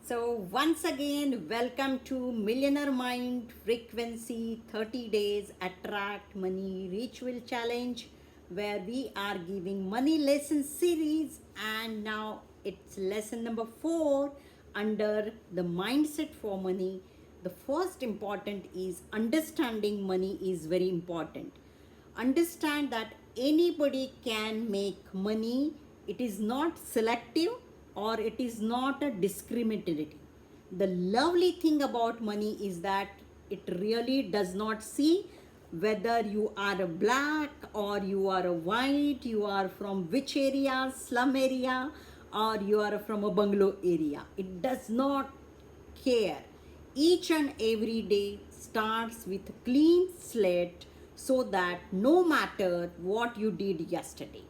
So, once again, welcome to Millionaire Mind Frequency 30 Days Attract Money Ritual Challenge, where we are giving money lesson series, and now it's lesson number 4 under the mindset for money. The first important is understanding money is very important. Understand that anybody can make money. It is not selective or it is not a discriminatory. The lovely thing about money is that it really does not see whether you are a black or you are a white, you are from which area, slum area, or you are from a bungalow area. It does not care. Each and every day starts with a clean slate so that no matter what you did yesterday,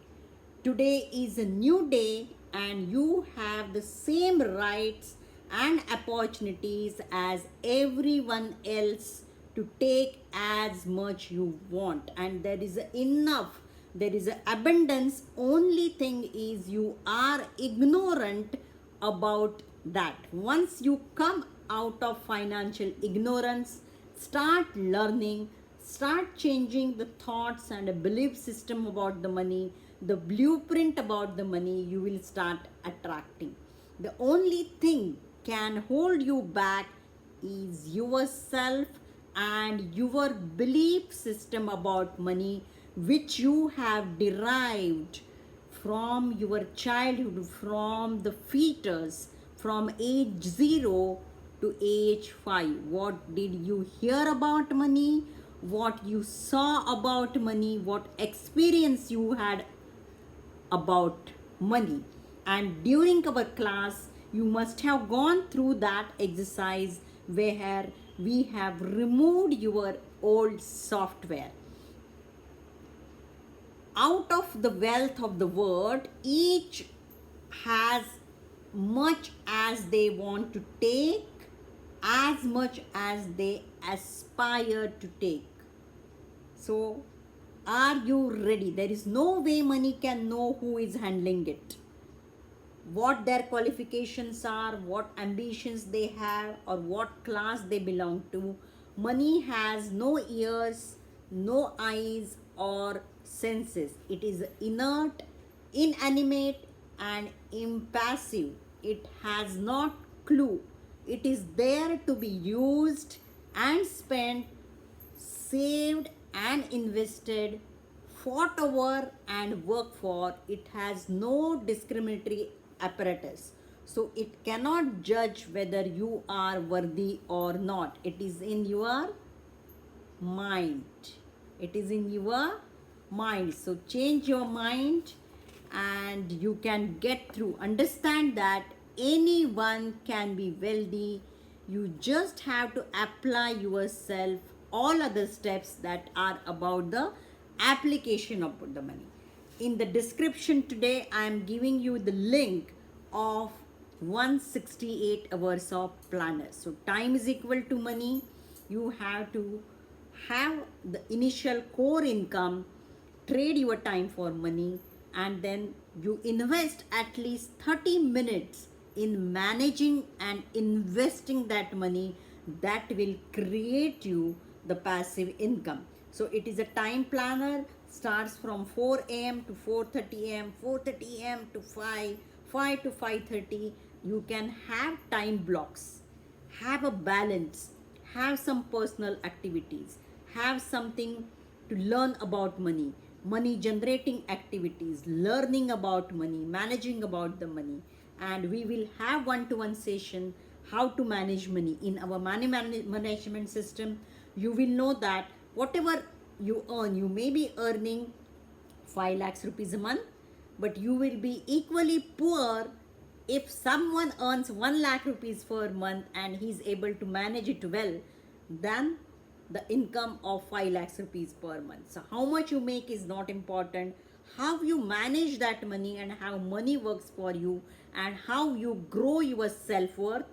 today is a new day and you have the same rights and opportunities as everyone else to take as much you want, and there is enough, there is abundance. Only thing is you are ignorant about that. Once you come out of financial ignorance, start learning, start changing the thoughts and a belief system about the money, the blueprint about the money, you will start attracting. The only thing can hold you back is yourself and your belief system about money, which you have derived from your childhood, from the fetus, from age 0 to age 5. What did you hear about money? What you saw about money? What experience you had about money? And during our class, you must have gone through that exercise where we have removed your old software. Out of the wealth of the world, each has much as they want to take, as much as they aspire to take. So, are you ready? There is no way money can know who is handling it, what their qualifications are, what ambitions they have, or what class they belong to. Money has no ears, no eyes, or senses. It is inert, inanimate, and impassive. It has not clue. It is there to be used and spent, saved and invested, fought over and worked for. It has no discriminatory apparatus. So it cannot judge whether you are worthy or not. It is in your mind. It is in your mind. So change your mind and you can get through. Understand that anyone can be wealthy. You just have to apply yourself. All other steps that are about the application of the money. In the description today, I am giving you the link of 168 hours of planner. So time is equal to money. You have to have the initial core income, trade your time for money, and then you invest at least 30 minutes in managing and investing that money. That will create you the passive income. So it is a time planner, starts from 4 a.m. to 4:30 a.m., 4:30 a.m. to 5, 5 to 5:30. You can have time blocks, have a balance, have some personal activities, have something to learn about money, money generating activities, learning about money, managing about the money. And we will have one-to-one session how to manage money in our money management system. You will know that whatever you earn, you may be earning 5 lakhs rupees a month, but you will be equally poor if someone earns 1 lakh rupees per month and he's able to manage it well than the income of 5 lakhs rupees per month. So how much you make is not important. How you manage that money and how money works for you and how you grow your self-worth,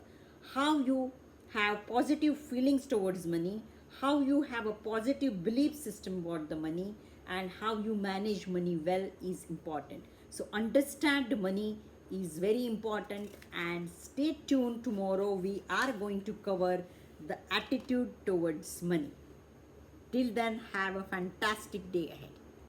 how you have positive feelings towards money, how you have a positive belief system about the money, and how you manage money well is important. So understand money is very important, and stay tuned. Tomorrow we are going to cover the attitude towards money. Till then, have a fantastic day ahead.